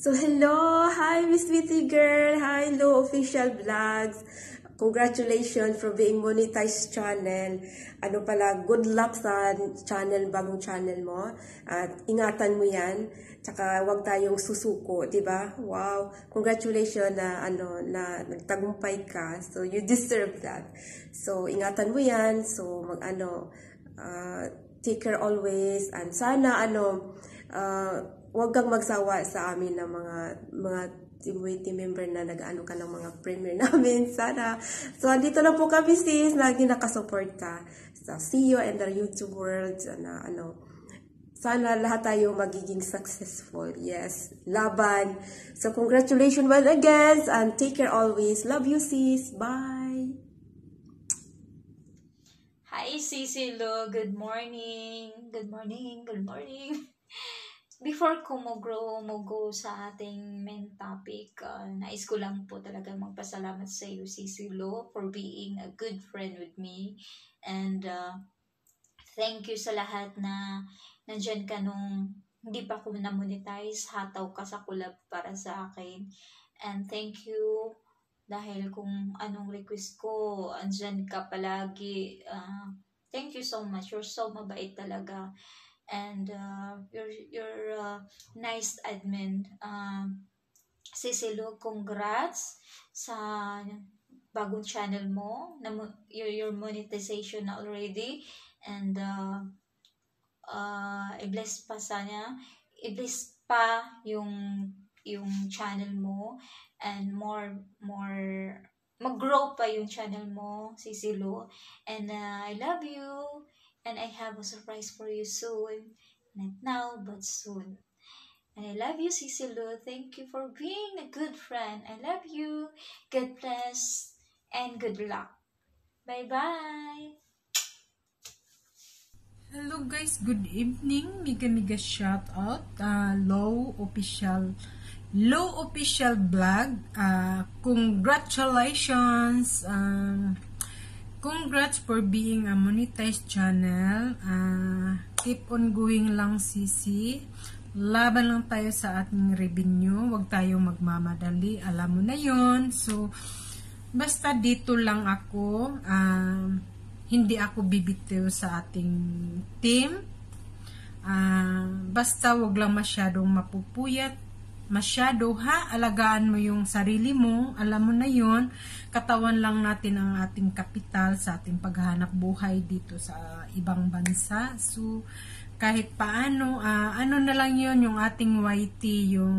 So, hello! Hi, Miss Sweetie Girl! Hi, Lo Official Vlogs! Congratulations for being monetized channel. Ano pala, good luck sa channel, bagong channel mo. At ingatan mo yan. Tsaka huwag tayong susuko, di ba? Wow! Congratulations na, na nagtagumpay ka. So, you deserve that. So, ingatan mo yan. So, take care always. And sana, huwag kang magsawa sa amin ng mga team member na nag-ano ka ng mga premiere namin. Sana. So, andito lang po kami sis. Lagi nakasupport ka. So, see you in the YouTube world. Sana lahat tayo magiging successful. Yes. Laban. So, congratulations once again. And take care always. Love you sis. Bye. Hi, Sisilo. Good morning. Good morning. Good morning. Before ko mo-go sa ating main topic, nais ko lang po talaga magpasalamat sa iyo, Sisilo, for being a good friend with me. And thank you sa lahat na nandyan ka nung hindi pa ko na-monetize, hataw ka sa collab para sa akin. And thank you dahil kung anong request ko, andyan ka palagi. Thank you so much. You're so mabait talaga. And you're nice admin. Sisilo, congrats sa bagong channel mo. Your monetization na already. And i-bless pa sana. I-bless pa yung channel mo. And more mag-grow pa yung channel mo, Sisilo. And I love you. And I have a surprise for you soon. Not now, but soon. And I love you, Sisilo. Thank you for being a good friend. I love you. God bless. And good luck. Bye-bye. Hello guys, good evening. Mega shout out. Low official vlog. Congratulations. Congrats for being a monetized channel. Keep on going lang, Sisi. Laban lang tayo sa ating revenue. Huwag tayong magmamadali. Alam mo na yon. So, basta dito lang ako. Hindi ako bibitiw sa ating team. Basta wag lang masyadong mapupuyat. Masyado ha, alagaan mo yung sarili mo, alam mo na yon. Katawan lang natin ang ating kapital sa ating paghahanap buhay dito sa ibang bansa. So, kahit paano, ano na lang yon yung ating YT, yung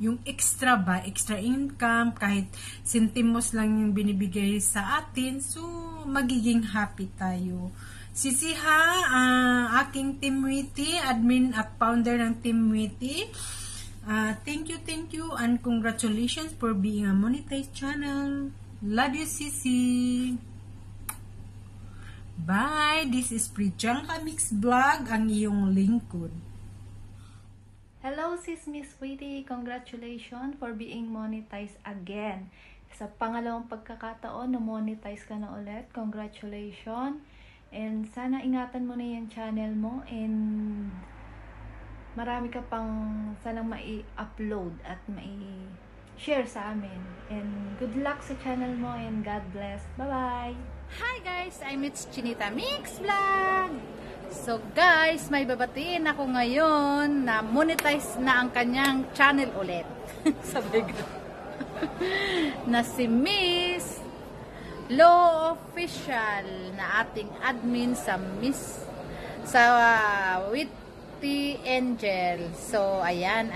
yung extra income, kahit sentimos lang yung binibigay sa atin, so magiging happy tayo. Sisi ha, aking Team Witty, admin at founder ng Team Witty. Thank you, and congratulations for being a monetized channel. Love you, Sisi. Bye! This is Priyanka Mix Vlog, ang iyong lingkod. Hello, sis Miss Witty. Congratulations for being monetized again. Sa pangalawang pagkakataon, na-monetize ka na ulit. Congratulations. And sana ingatan mo na yung channel mo, and marami ka pang sanang mai-upload at mai-share sa amin. And good luck sa channel mo, and God bless. Bye-bye! Hi guys! It's Chinita Mix Vlog! So guys, may babatiin ako ngayon na monetize na ang kanyang channel ulit. Sabi ko. Na si Miss Low Official na ating admin sa Witty Angel. So ayan,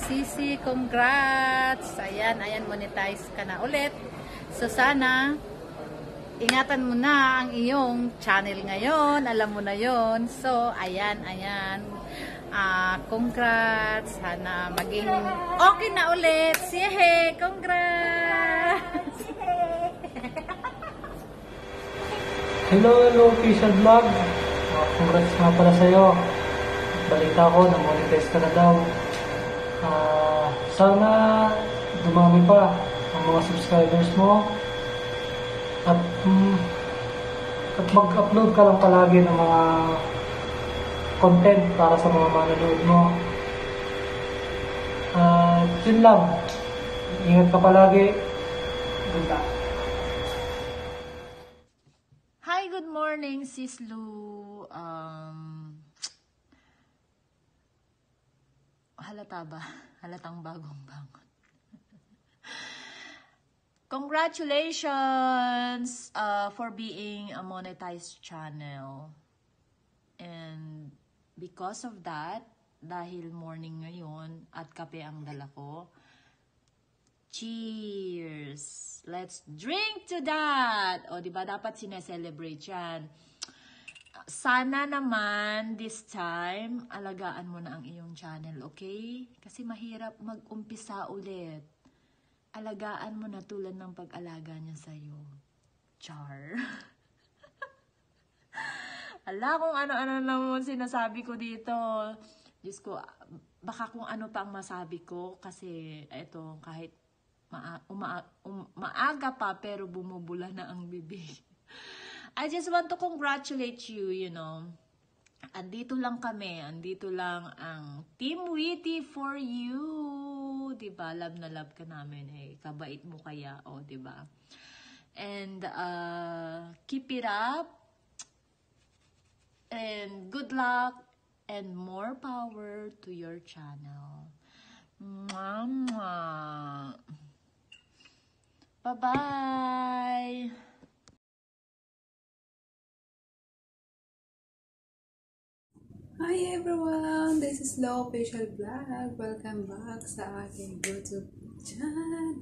Sisi, congrats. Ayan, monetize ka na ulit. So sana ingatan mo na ang iyong channel ngayon, alam mo na yon. So ayan, congrats. Sana maging okay na ulit. Sihe, congrats. Hello, official vlog. Congrats nga pala sa'yo. Balita ko, na-monetize ka na daw. Sana dumami pa ang mga subscribers mo. At mag-upload ka lang palagi ng mga content para sa mga manonood mo. yun lang. Ingat ka palagi. Good luck. Hi, good morning, Sis Lou. Halata ba? Halatang bagong bangon. Congratulations for being a monetized channel. And because of that, dahil morning ngayon at kape ang dala ko, cheers! Let's drink to that! O, diba? Dapat sineselebrate yan. Sana naman, this time, alagaan mo na ang iyong channel, okay? Kasi mahirap mag-umpisa ulit. Alagaan mo na tulad ng pag-alaga niya sa'yo. Char. Ala, kung ano-ano naman sinasabi ko dito. Diyos ko, baka kung ano pa ang masabi ko. Kasi, eto, kahit maaga pa, pero bumubula na ang bibig. I just want to congratulate you, you know. Andito lang kami. Andito lang ang Team Witty for you. Diba? Love na love ka namin. Eh. Kabait mo kaya. O, diba? And, keep it up. And good luck. And more power to your channel. Mwah, mwah. Bye-bye. Hi everyone! This is Lo Official Vlog. Welcome back sa aking YouTube channel.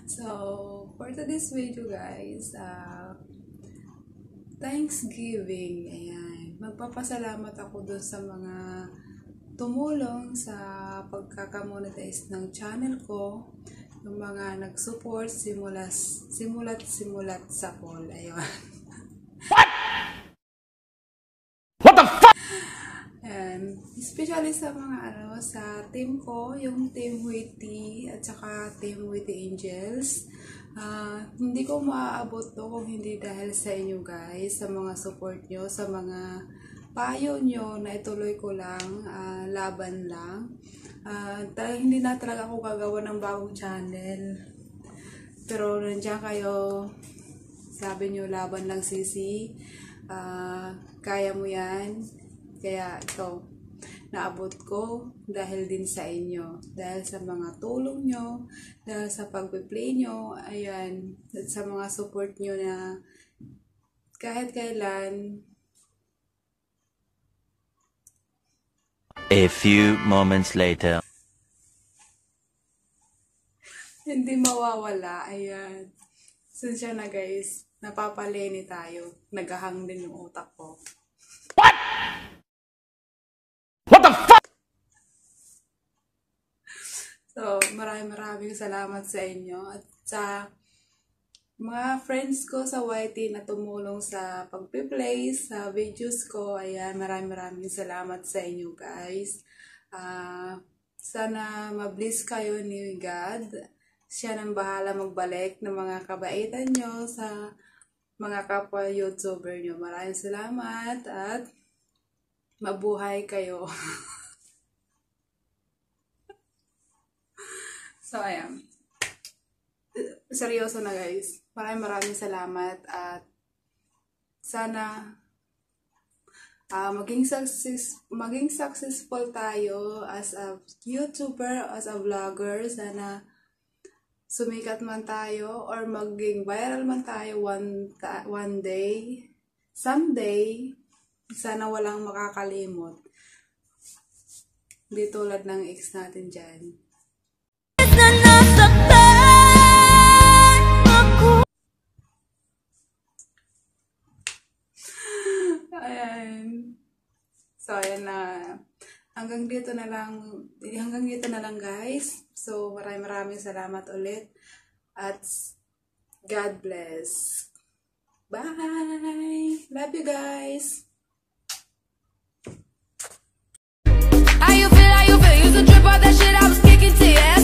So, for today's video guys, Thanksgiving, ayan. Magpapasalamat ako dun sa mga tumulong sa pagkakamonetize ng channel ko. Yung mga nag-support simulat sa poll. Ayun. What the fuck? And especially sa mga sa team ko, yung Team Witty at saka Team Witty Angels. Hindi ko maaabot to kung hindi dahil sa inyo guys, sa mga support nyo, sa mga payo nyo na ituloy ko lang, laban lang. Hindi na talaga ako gagawa ng bagong channel. Pero nandiyan kayo, sabi nyo laban lang sisi, kaya mo yan. Kaya ito, naabot ko dahil din sa inyo. Dahil sa mga tulong nyo, dahil sa pag-play nyo, ayan, at sa mga support nyo na kahit kailan. A few moments later. Hindi mawawala, ayan. So siya na guys, napapaleni tayo. Naghahang din yung utak ko. What? What the fuck? So, maraming salamat sa inyo at sa mga friends ko sa YT na tumulong sa pag-play sa videos ko. Ayan, maraming salamat sa inyo guys. Sana ma-bless kayo ni God. Siya nang bahala magbalik ng mga kabaitan nyo sa mga kapwa YouTuber nyo. Maraming salamat at mabuhay kayo. So, ayan. Seryoso na guys. Maraming salamat at sana maging successful tayo as a YouTuber, as a vlogger. Sana sumikat man tayo or maging viral man tayo one day. Someday, sana walang makakalimot. Hindi tulad ng ex natin dyan. Ayan. So, ayan na. Hanggang dito na lang guys. So, maraming salamat ulit. At God bless. Bye! Love you guys! How you feel, you the drip all that shit I was kicking to your ass.